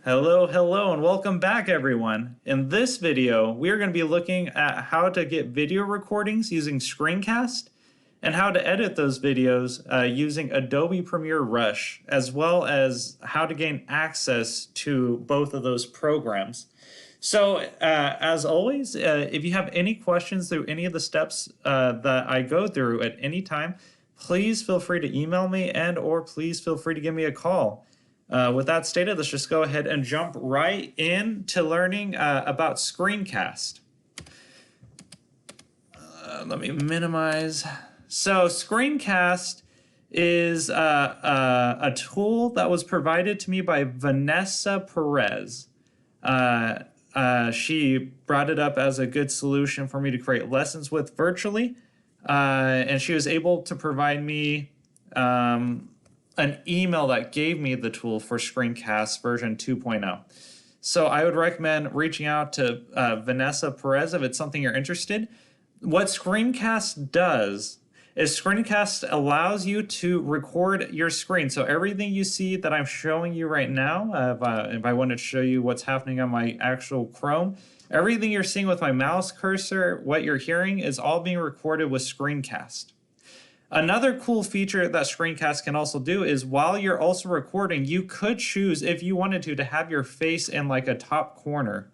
Hello, and welcome back, everyone. In this video, we are going to be looking at how to get video recordings using Screencast and how to edit those videos using Adobe Premiere Rush, as well as how to gain access to both of those programs. So, as always, if you have any questions through any of the steps that I go through at any time, please feel free to email me or please feel free to give me a call. With that stated, let's just go ahead and jump right into learning about Screencast. Let me minimize. So Screencast is a tool that was provided to me by Vanessa Perez. She brought it up as a good solution for me to create lessons with virtually, and she was able to provide me an email that gave me the tool for Screencast version 2.0. So I would recommend reaching out to Vanessa Perez if it's something you're interested. What Screencast does is Screencast allows you to record your screen. So everything you see that I'm showing you right now, if I wanted to show you what's happening on my actual Chrome, everything you're seeing with my mouse cursor, what you're hearing is all being recorded with Screencast. Another cool feature that Screencast can also do is while you're also recording, you could choose, if you wanted to have your face in like a top corner.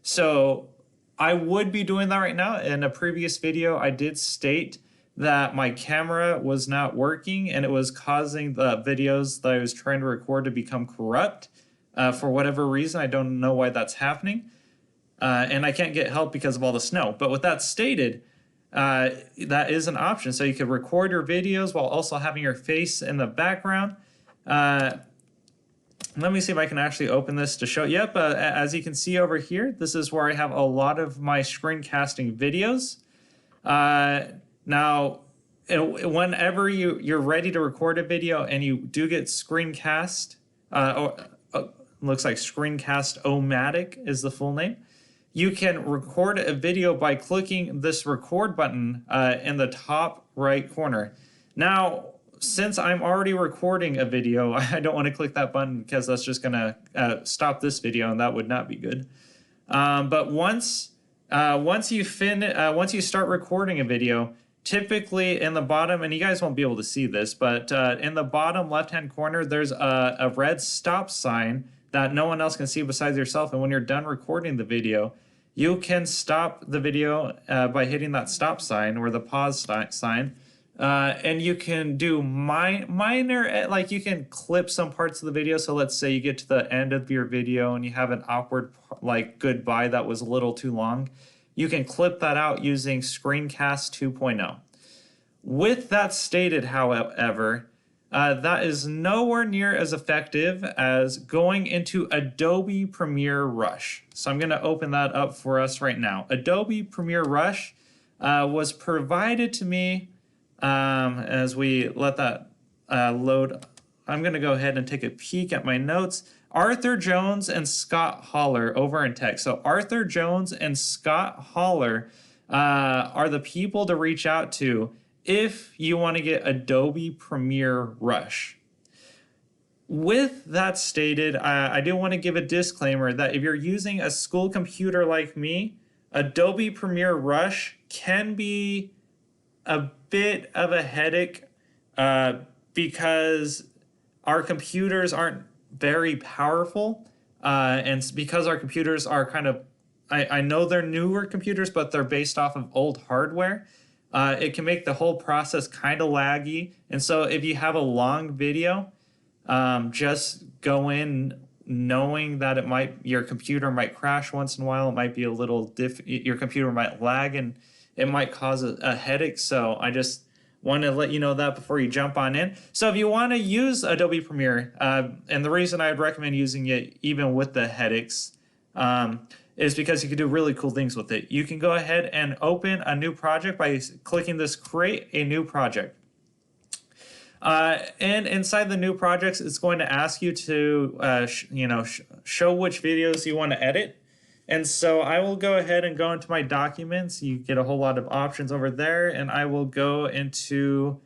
So I would be doing that right now. In a previous video, I did state that my camera was not working and it was causing the videos that I was trying to record to become corrupt. For whatever reason, I don't know why that's happening. And I can't get help because of all the snow. But with that stated, that is an option. So you could record your videos while also having your face in the background. Let me see if I can actually open this to show. Yep, as you can see over here, this is where I have a lot of my screencasting videos. Now, whenever you're ready to record a video and you do get Screencast, looks like Screencast-O-Matic is the full name. You can record a video by clicking this record button in the top right corner. Now, since I'm already recording a video, I don't want to click that button because that's just going to stop this video, and that would not be good. But once you start recording a video, typically in the bottom, and you guys won't be able to see this, but in the bottom left-hand corner, there's a red stop sign that no one else can see besides yourself. And when you're done recording the video, you can stop the video by hitting that stop sign or the pause sign. And you can do minor, like you can clip some parts of the video. So let's say you get to the end of your video and you have an awkward like goodbye that was a little too long. You can clip that out using Screencast 2.0. With that stated, however, that is nowhere near as effective as going into Adobe Premiere Rush. So I'm going to open that up for us right now. Adobe Premiere Rush was provided to me as we let that load. I'm going to go ahead and take a peek at my notes. Arthur Jones and Scott Holler over in tech. So Arthur Jones and Scott Holler are the people to reach out to if you want to get Adobe Premiere Rush. With that stated, I do want to give a disclaimer that if you're using a school computer like me, Adobe Premiere Rush can be a bit of a headache because our computers aren't very powerful. And because our computers are kind of, I know they're newer computers, but they're based off of old hardware. It can make the whole process kind of laggy. And so if you have a long video, just go in knowing that your computer might crash once in a while. It might be a little your computer might lag and it might cause a headache. So I just want to let you know that before you jump on in. So if you want to use Adobe Premiere, and the reason I would recommend using it even with the headaches, is because you can do really cool things with it. You can go ahead and open a new project by clicking this Create a New Project. And inside the new projects, it's going to ask you to show which videos you want to edit. And so I will go ahead and go into my documents. You get a whole lot of options over there, and I will go into,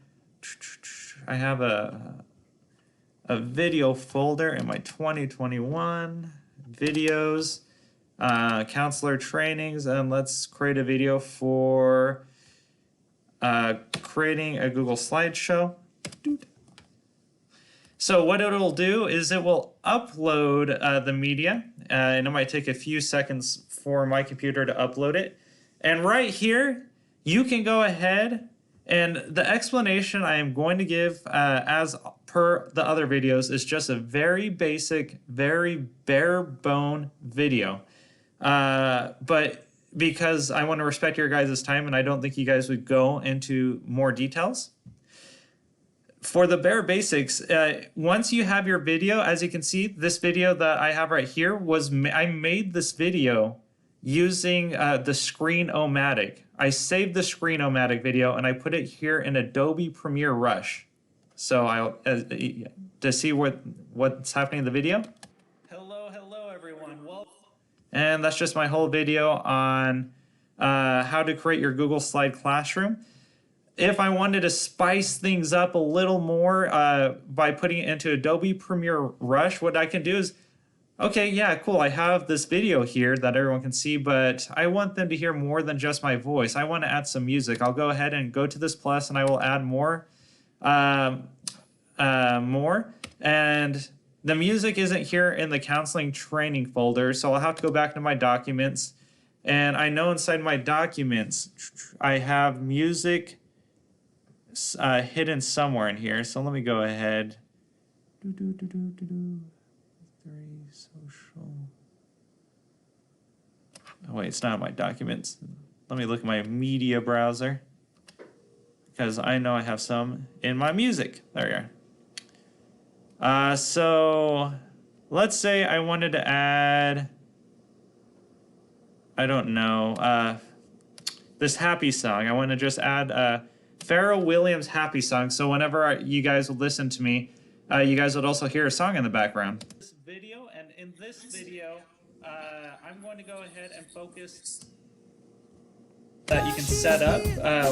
I have a video folder in my 2021 videos, counselor trainings, and let's create a video for creating a Google slideshow. So what it'll do is it will upload the media, and it might take a few seconds for my computer to upload it. And right here, you can go ahead, and the explanation I am going to give as per the other videos is just a very basic, very bare bone video. But because I want to respect your guys' time and I don't think you guys would go into more details, for the bare basics, once you have your video, as you can see, this video that I have right here I made this video using the Screencast-O-Matic. I saved the Screencast-O-Matic video and I put it here in Adobe Premiere Rush. So to see what's happening in the video. Hello everyone. Well, and that's just my whole video on how to create your Google Slide Classroom. If I wanted to spice things up a little more by putting it into Adobe Premiere Rush, what I can do is, okay, yeah, cool, I have this video here that everyone can see, but I want them to hear more than just my voice. I want to add some music. I'll go ahead and go to this plus and I will add more. And the music isn't here in the counseling training folder, so I'll have to go back to my documents. And I know inside my documents, I have music hidden somewhere in here. So let me go ahead. Social. Oh wait, it's not in my documents. Let me look at my media browser, because I know I have some in my music. There you are. So let's say I wanted to add, I don't know, this happy song. I want to just add Pharrell Williams happy song. So whenever you guys would listen to me, you guys would also hear a song in the background. This video, and in this video, I'm going to go ahead and focus that you can set up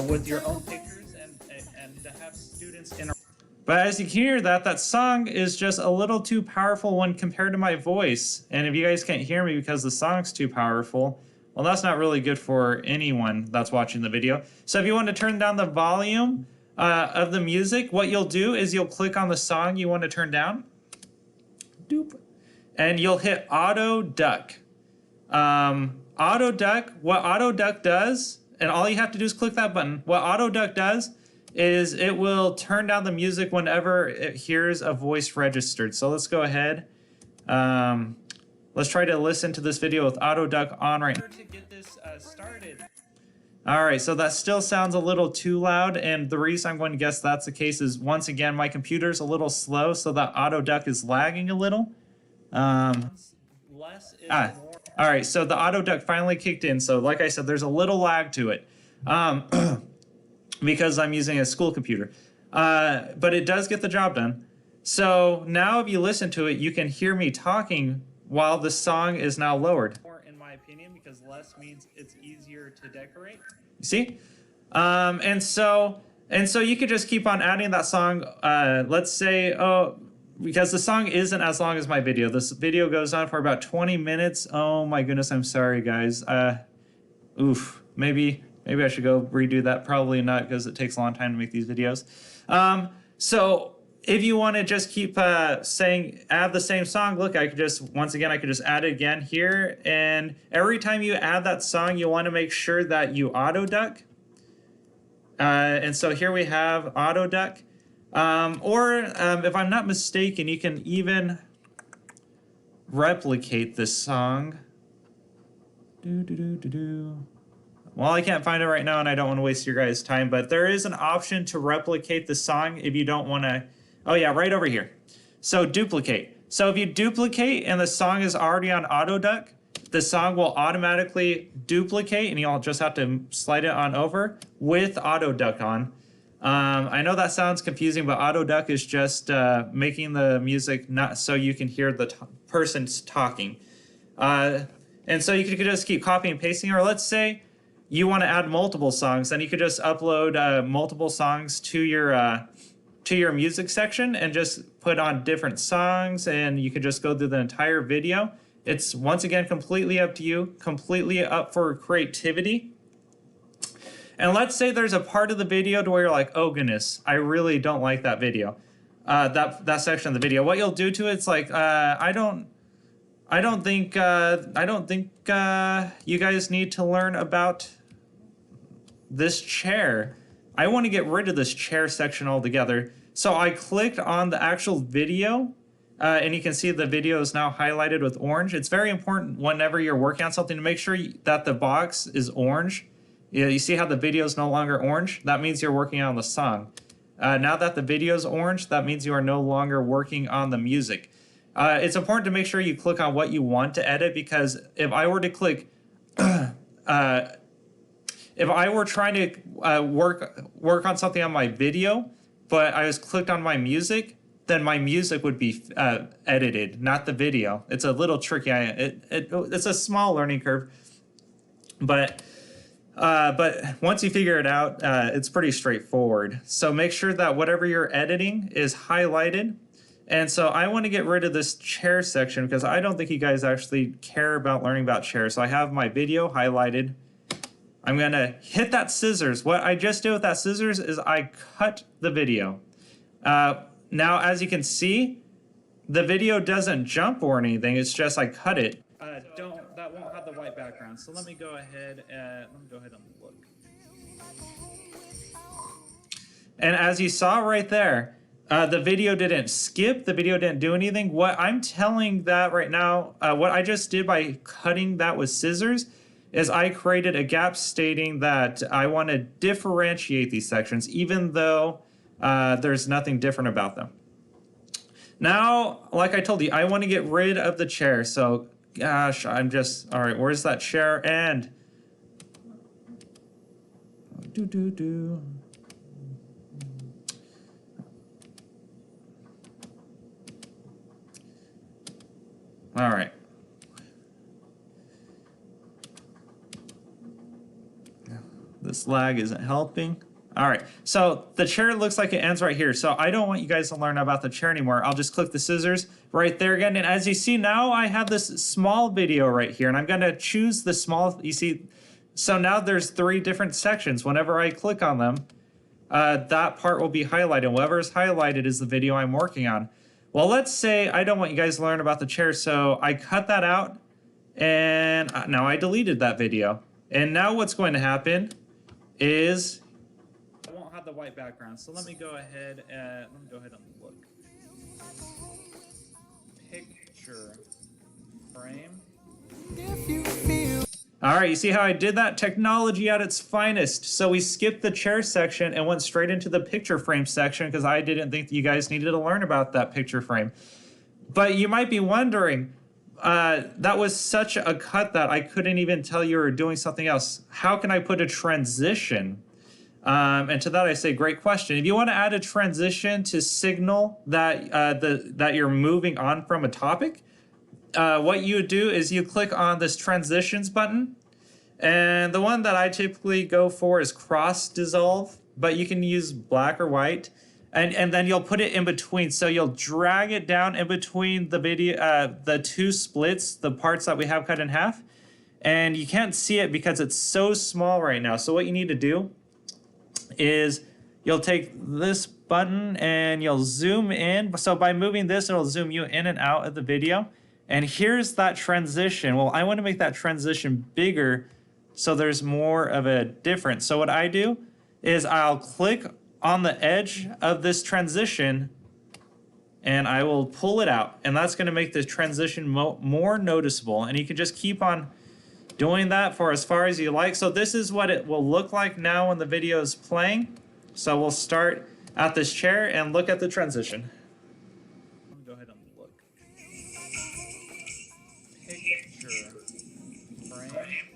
with your own pictures and to have students in. But as you can hear that song is just a little too powerful when compared to my voice. And if you guys can't hear me because the song's too powerful, well, that's not really good for anyone that's watching the video. So if you want to turn down the volume of the music, what you'll do is you'll click on the song you want to turn down. Doop. And you'll hit Auto Duck. Auto Duck, what Auto Duck does, and all you have to do is click that button. What Auto Duck does is it will turn down the music whenever it hears a voice registered. So let's go ahead. Let's try to listen to this video with Auto Duck on right now. To get this started. All right, so that still sounds a little too loud, and the reason I'm going to guess that's the case is, once again, my computer's a little slow, so that Auto Duck is lagging a little. All right, so the Auto Duck finally kicked in. So like I said, there's a little lag to it because I'm using a school computer, but it does get the job done. So now if you listen to it, you can hear me talking while the song is now lowered. More, in my opinion, because less means it's easier to decorate. You see? And so you could just keep on adding that song. Let's say, because the song isn't as long as my video. This video goes on for about 20 minutes. Oh my goodness, I'm sorry, guys. Oof. Maybe I should go redo that. Probably not, because it takes a long time to make these videos. So if you want to just keep saying add the same song, look, I could just, once again, I could just add it again here. And every time you add that song, you want to make sure that you auto duck. And so here we have auto duck. If I'm not mistaken, you can even replicate this song. Well, I can't find it right now, and I don't want to waste your guys' time, but there is an option to replicate the song if you don't want to. Oh yeah, right over here. So duplicate. So if you duplicate and the song is already on auto duck, the song will automatically duplicate, and you'll just have to slide it on over with auto duck on. I know that sounds confusing, but auto duck is just making the music not so you can hear the person's talking. And so you could just keep copying and pasting, or let's say you want to add multiple songs, then you could just upload multiple songs to your music section and just put on different songs, and you could just go through the entire video. It's, once again, completely up to you, completely up for creativity. And let's say there's a part of the video to where you're like, oh goodness, I really don't like that video, that section of the video. What you'll do to it's like, I don't think you guys need to learn about this chair. I want to get rid of this chair section altogether. So I clicked on the actual video, and you can see the video is now highlighted with orange. It's very important whenever you're working on something to make sure that the box is orange. Yeah, you see how the video is no longer orange? That means you're working on the song. Now that the video is orange, that means you are no longer working on the music. It's important to make sure you click on what you want to edit, because if I were to click, if I were trying to work on something on my video, but I was clicked on my music, then my music would be edited, not the video. It's a little tricky. It's a small learning curve, but once you figure it out, it's pretty straightforward. So make sure that whatever you're editing is highlighted. And so I want to get rid of this chair section because I don't think you guys actually care about learning about chairs. So I have my video highlighted. I'm going to hit that scissors. What I just did with that scissors is I cut the video. Now, as you can see, the video doesn't jump or anything. It's just I cut it. That won't have the white background. So let me go ahead and look. And as you saw right there, the video didn't skip. The video didn't do anything. What I'm telling that right now, what I just did by cutting that with scissors is I created a gap stating that I want to differentiate these sections, even though there's nothing different about them. Now, like I told you, I want to get rid of the chair. So, gosh, all right, where's that chair? And all right. This lag isn't helping. All right, so the chair looks like it ends right here. So I don't want you guys to learn about the chair anymore. I'll just click the scissors right there again. And as you see now, I have this small video right here, and I'm gonna choose the small, you see, so now there's 3 different sections. Whenever I click on them, that part will be highlighted. Whatever is highlighted is the video I'm working on. Well, let's say I don't want you guys to learn about the chair, so I cut that out, and now I deleted that video. And now what's going to happen is I won't have the white background. So let me go ahead and look. Picture frame. All right, you see how I did that? Technology at its finest. So we skipped the chair section and went straight into the picture frame section because I didn't think you guys needed to learn about that picture frame. But you might be wondering, that was such a cut that I couldn't even tell you were doing something else. How can I put a transition? And to that I say, great question. If you want to add a transition to signal that that you're moving on from a topic, what you would do is you click on this transitions button, and the one that I typically go for is cross dissolve, but you can use black or white. And then you'll put it in between. So you'll drag it down in between the video, the 2 splits, the parts that we have cut in half. And you can't see it because it's so small right now. So what you need to do is you'll take this button and you'll zoom in. So by moving this, it'll zoom you in and out of the video. And here's that transition. Well, I want to make that transition bigger so there's more of a difference. So what I do is I'll click on the edge of this transition and I will pull it out, and that's going to make the transition more noticeable. And you can just keep on doing that for as far as you like. So this is what it will look like now when the video is playing. So we'll start at this chair and look at the transition. Go ahead and look. Picture frame.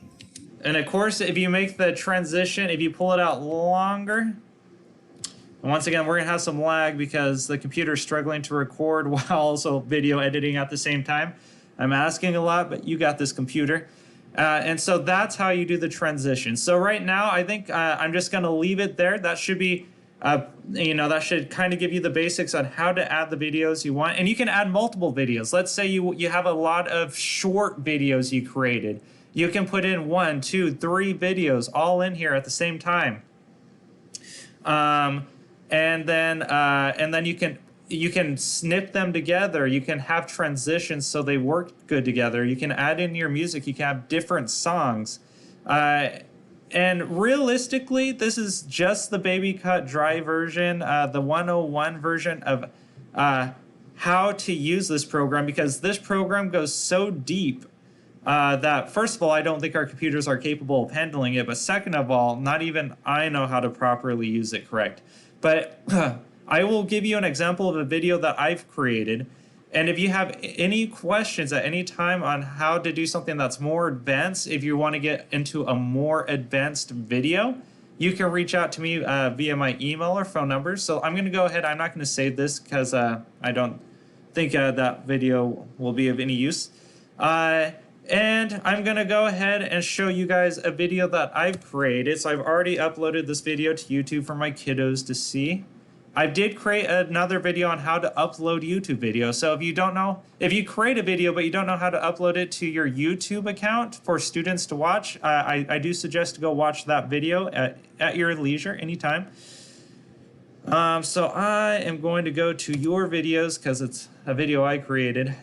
And of course, if you make the transition, if you pull it out longer, and once again, we're going to have some lag because the computer is struggling to record while also video editing at the same time. I'm asking a lot, but you got this computer. And so that's how you do the transition. So right now, I think I'm just going to leave it there. That should be That should kind of give you the basics on how to add the videos you want. And you can add multiple videos. Let's say you have a lot of short videos you created. You can put in 1, 2, 3 videos all in here at the same time. And then you can snip them together. You can have transitions so they work good together. You can add in your music. You can have different songs. And realistically, this is just the baby cut dry version, the 101 version of how to use this program, because this program goes so deep that, first of all, I don't think our computers are capable of handling it. But second of all, not even I know how to properly use it correct. But I will give you an example of a video that I've created. And if you have any questions at any time on how to do something that's more advanced, if you want to get into a more advanced video, you can reach out to me via my email or phone numbers. So I'm going to go ahead. I'm not going to save this because I don't think that video will be of any use. And I'm going to go ahead and show you guys a video that I've created. So I've already uploaded this video to YouTube for my kiddos to see. I did create another video on how to upload YouTube videos. So if you don't know, if you create a video but you don't know how to upload it to your YouTube account for students to watch, I do suggest to go watch that video at your leisure anytime. So I am going to go to your videos because it's a video I created.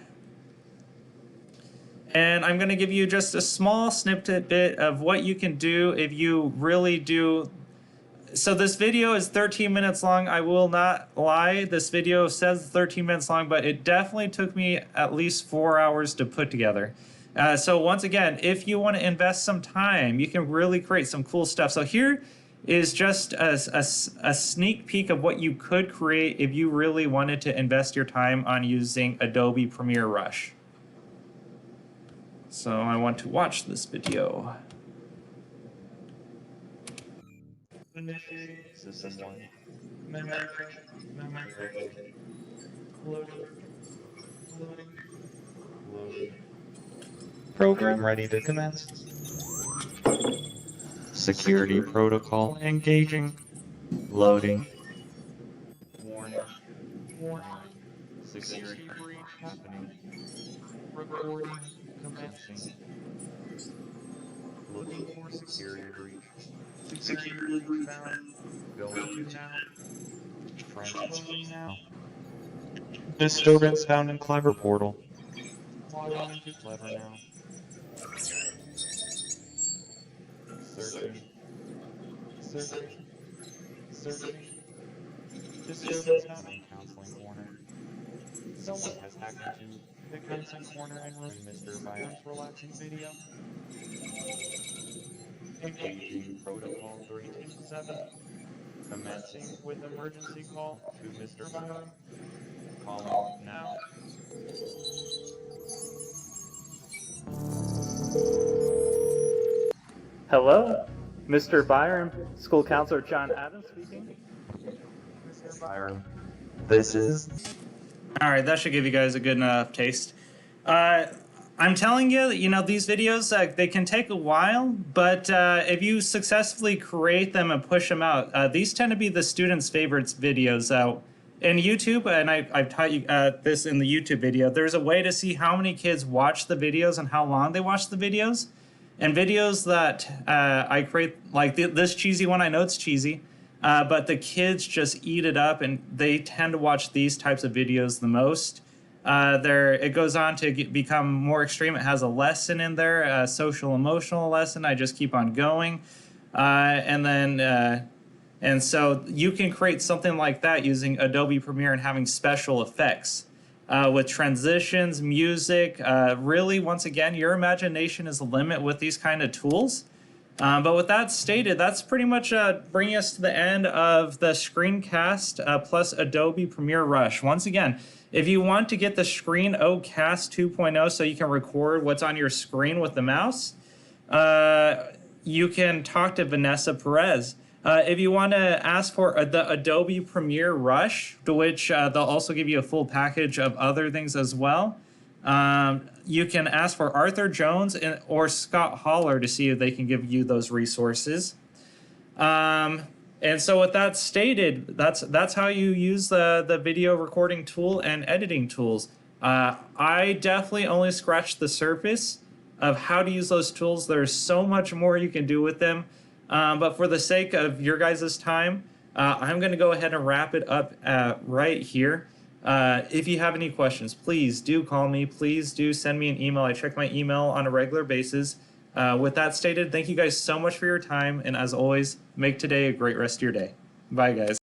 And I'm going to give you just a small snippet bit of what you can do if you really do. So this video is 13 minutes long. I will not lie. This video says 13 minutes long, but it definitely took me at least 4 hours to put together. So once again, if you want to invest some time, you can really create some cool stuff. So here is just a sneak peek of what you could create if you really wanted to invest your time on using Adobe Premiere Rush. So I want to watch this video. Program ready to commence. Security protocol engaging. Loading. Warning. Security breach happening. Recording commencing. Looking for security breach. Security breach found. Going to now. Transposing now. Disturbance found in Clever portal. Logging into Clever now. Searching. Disturbance found in Counseling Corner. Someone has hacked into the Counseling Corner and ruined Mr. Byron's relaxing video. Engaging Protocol 327. Commencing with emergency call to Mr. Byron. Calling now. Hello, Mr. Byron, School Counselor John Adams speaking. Mr. Byron, this is... All right, that should give you guys a good enough taste. I'm telling you, these videos, they can take a while, but if you successfully create them and push them out, these tend to be the students' favorites videos. In YouTube, and I've taught you this in the YouTube video, there's a way to see how many kids watch the videos and how long they watch the videos. And videos that I create, like this cheesy one, I know it's cheesy, but the kids just eat it up, and they tend to watch these types of videos the most. It goes on to become more extreme. It has a lesson in there, a social emotional lesson. I just keep on going. And so you can create something like that using Adobe Premiere and having special effects with transitions, music. Really, once again, your imagination is the limit with these kind of tools. But with that stated, that's pretty much bringing us to the end of the screencast plus Adobe Premiere Rush. Once again, if you want to get the Screen-O-Cast 2.0 so you can record what's on your screen with the mouse, you can talk to Vanessa Perez. If you want to ask for the Adobe Premiere Rush, to which they'll also give you a full package of other things as well, you can ask for Arthur Jones or Scott Holler to see if they can give you those resources. And so with that stated, that's how you use the video recording tool and editing tools. I definitely only scratched the surface of how to use those tools. There's so much more you can do with them. But for the sake of your guys' time, I'm going to go ahead and wrap it up right here. If you have any questions, please do call me. Please do send me an email. I check my email on a regular basis. With that stated, thank you guys so much for your time. And as always, make today a great rest of your day. Bye, guys.